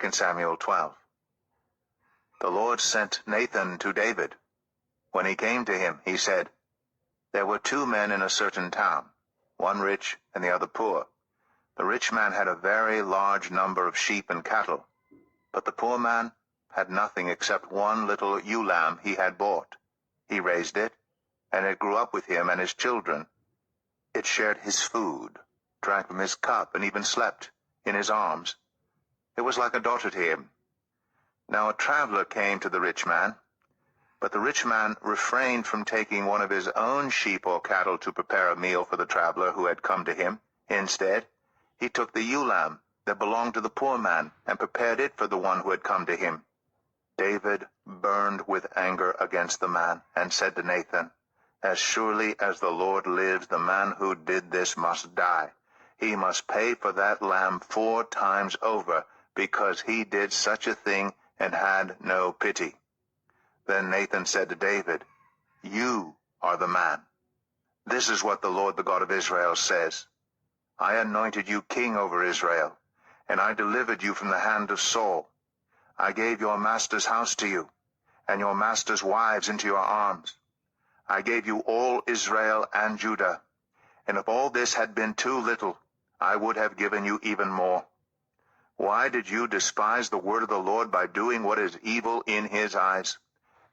2 Samuel 12. The Lord sent Nathan to David. When he came to him, he said, There were 2 men in a certain town, one rich and the other poor. The rich man had a very large number of sheep and cattle, but the poor man had nothing except one little ewe lamb he had bought. He raised it, and it grew up with him and his children. It shared his food, drank from his cup, and even slept in his arms. It was like a daughter to him. Now a traveler came to the rich man, but the rich man refrained from taking one of his own sheep or cattle to prepare a meal for the traveler who had come to him. Instead, he took the ewe lamb that belonged to the poor man and prepared it for the one who had come to him. David burned with anger against the man and said to Nathan, As surely as the Lord lives, the man who did this must die. He must pay for that lamb 4 times over, because he did such a thing and had no pity. Then Nathan said to David, You are the man. This is what the Lord, the God of Israel, says. I anointed you king over Israel, and I delivered you from the hand of Saul. I gave your master's house to you, and your master's wives into your arms. I gave you all Israel and Judah, and if all this had been too little, I would have given you even more. Why did you despise the word of the Lord by doing what is evil in his eyes?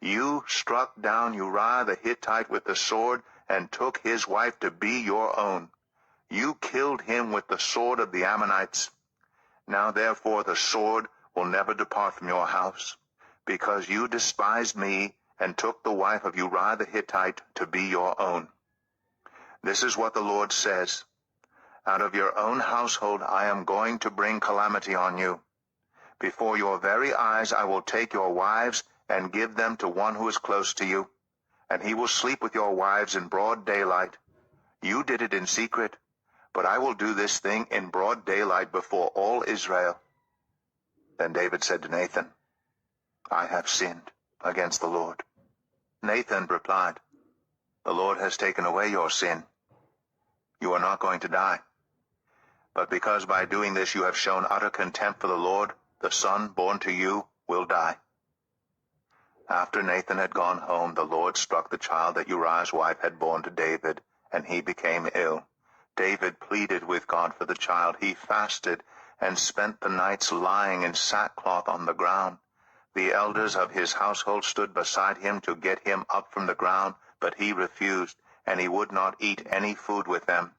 You struck down Uriah the Hittite with the sword and took his wife to be your own. You killed him with the sword of the Ammonites. Now therefore the sword will never depart from your house, because you despised me and took the wife of Uriah the Hittite to be your own. This is what the Lord says. Out of your own household I am going to bring calamity on you. Before your very eyes I will take your wives and give them to one who is close to you, and he will sleep with your wives in broad daylight. You did it in secret, but I will do this thing in broad daylight before all Israel. Then David said to Nathan, I have sinned against the Lord. Nathan replied, The Lord has taken away your sin. You are not going to die. But because by doing this you have shown utter contempt for the Lord, the son born to you will die. After Nathan had gone home, the Lord struck the child that Uriah's wife had borne to David, and he became ill. David pleaded with God for the child. He fasted and spent the nights lying in sackcloth on the ground. The elders of his household stood beside him to get him up from the ground, but he refused, and he would not eat any food with them.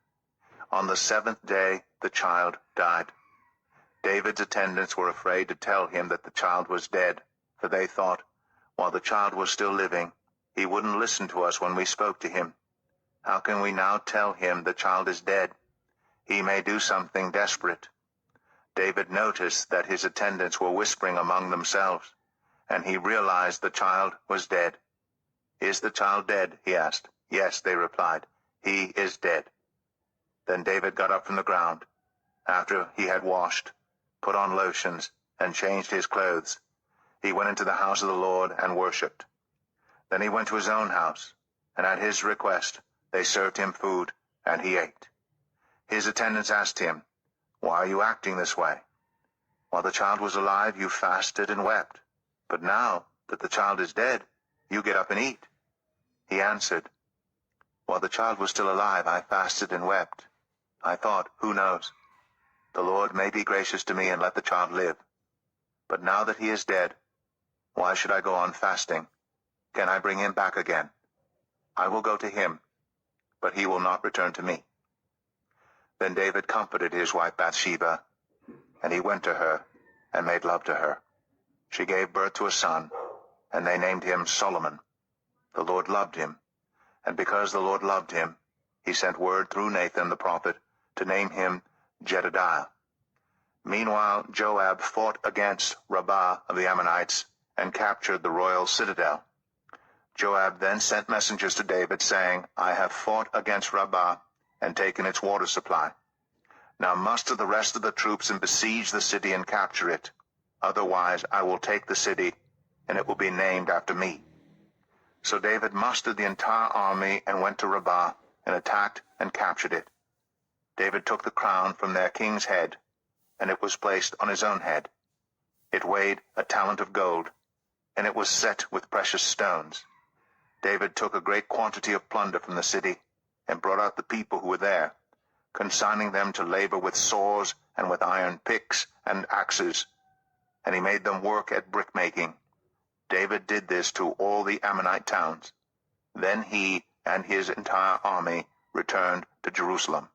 On the 7th day, the child died. David's attendants were afraid to tell him that the child was dead, for they thought, while the child was still living, he wouldn't listen to us when we spoke to him. How can we now tell him the child is dead? He may do something desperate. David noticed that his attendants were whispering among themselves, and he realized the child was dead. Is the child dead? He asked. Yes, they replied. He is dead. Then David got up from the ground, after he had washed, put on lotions, and changed his clothes. He went into the house of the Lord and worshipped. Then he went to his own house, and at his request they served him food, and he ate. His attendants asked him, Why are you acting this way? While the child was alive, you fasted and wept. But now that the child is dead, you get up and eat. He answered, While the child was still alive, I fasted and wept. I thought, who knows? The Lord may be gracious to me and let the child live. But now that he is dead, why should I go on fasting? Can I bring him back again? I will go to him, but he will not return to me. Then David comforted his wife Bathsheba, and he went to her and made love to her. She gave birth to a son, and they named him Solomon. The Lord loved him, and because the Lord loved him, he sent word through Nathan the prophet to name him Jedediah. Meanwhile, Joab fought against Rabbah of the Ammonites and captured the royal citadel. Joab then sent messengers to David, saying, I have fought against Rabbah and taken its water supply. Now muster the rest of the troops and besiege the city and capture it. Otherwise I will take the city, and it will be named after me. So David mustered the entire army and went to Rabbah and attacked and captured it. David took the crown from their king's head, and it was placed on his own head. It weighed a talent of gold, and it was set with precious stones. David took a great quantity of plunder from the city, and brought out the people who were there, consigning them to labor with saws and with iron picks and axes, and he made them work at brickmaking. David did this to all the Ammonite towns. Then he and his entire army returned to Jerusalem.